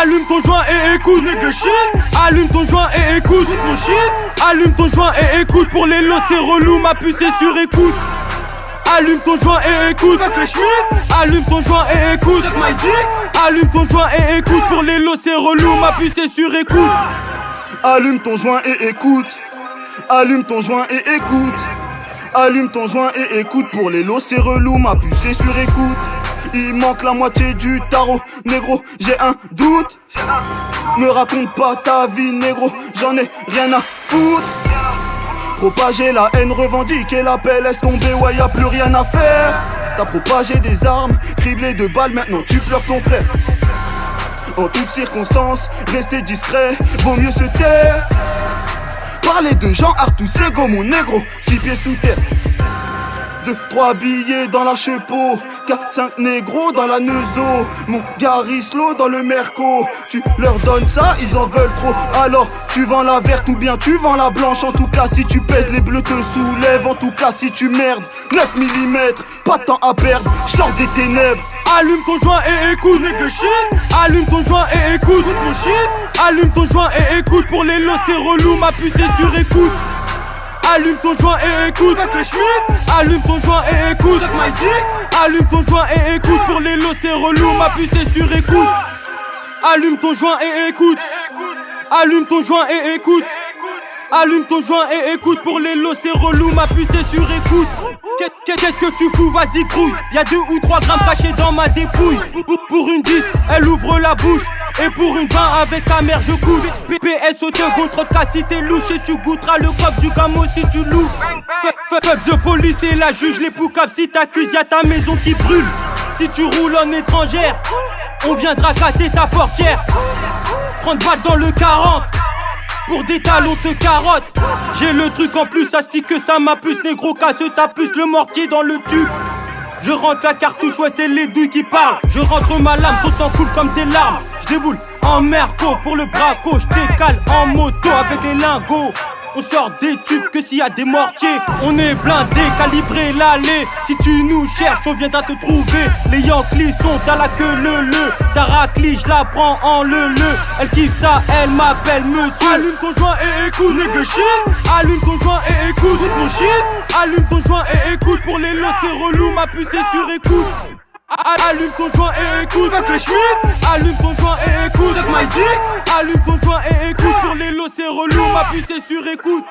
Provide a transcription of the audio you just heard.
Allume ton joint et écoute, nigga shit. Allume ton joint et écoute, mon shit. Allume ton joint et écoute, pour les lots c'est relou, ma puce est sur écoute. Allume ton joint et écoute, fuck les schmitt. Allume ton joint et écoute, suck my dick. Allume ton joint et écoute, pour les lots c'est relou, ma puce est sur écoute. Allume ton joint et écoute. Allume ton joint et écoute. Allume ton joint et écoute, pour les lots c'est relou, ma puce est sur écoute. Il manque la moitié du tarot, négro, j'ai un doute. Me raconte pas ta vie, négro, j'en ai rien à foutre. Propager la haine, revendiquer la paix, laisse tomber, ouais y'a plus rien à faire. T'as propagé des armes, criblé de balles, maintenant tu pleures ton frère. En toutes circonstances, rester discret, vaut mieux se taire. Parler de Jean Arthus, Sego, mon négro, 6 pieds sous terre. 2, 3 billets dans la chepeau, 4, 5 négros dans la neuzo. Mon Garislo dans le Merco. Tu leur donnes ça, ils en veulent trop. Alors tu vends la verte ou bien tu vends la blanche. En tout cas si tu pèses, les bleus te soulèvent. En tout cas si tu merdes, 9 mm, pas de temps à perdre, j'sors des ténèbres. Allume ton joint et écoute, nigga shit. Allume ton joint et écoute, mon shit. Allume ton joint et écoute, pour les lots c'est relou, ma puce est sur écoute. Allume ton joint et écoute, fuck les schmitt. Allume ton joint et écoute, suck my dick. Allume ton joint et écoute, pour les lots c'est relou, ma puce est sur écoute. Allume ton joint et écoute. Allume ton joint et écoute. Allume ton joint et écoute, pour les lots c'est relou, ma puce est sur écoute. Qu'est-ce que tu fous, vas-y grouille. Y'a 2 ou 3 grammes cachés dans ma dépouille. Pour une 10, elle ouvre la bouche. Et pour une 20 avec sa mère je couille. PPS au te contre cas si t'es louche. Et tu goûteras le coq du camo si tu loues. Fuck the police et la juge, les poucaves si t'accuses y'a ta maison qui brûle. Si tu roules en étrangère, on viendra casser ta portière. 30 balles dans le 40, pour des talons te carotte. J'ai le truc en plus, ça stick que ça ma puce. Négro casse ta puce, le mortier dans le tube. Je rentre la cartouche, ouais c'est les douilles qui parlent. Je rentre ma lame, tout s'en coule comme tes larmes. Je déboule en merco pour le braco. Je décale en moto avec les lingots. On sort des tubes que s'il y a des mortiers. On est blindé, calibré l'allée. Si tu nous cherches, on viendra te trouver. Les Yankees sont à la queue le. Ta raclie, je la prends en le. Elle kiffe ça, elle m'appelle monsieur. Allume ton joint et écoute, nigga shit. Allume ton joint et écoute, mon shit. Allume ton joint et écoute, pour les lots c'est relou, ma puce est sur écoute. Allume ton joint et écoute, fuck les schmitt. Allume ton joint et écoute, suck my dick. Allume ton joint et écoute, pour les lots c'est relou, ma puce est sur écoute.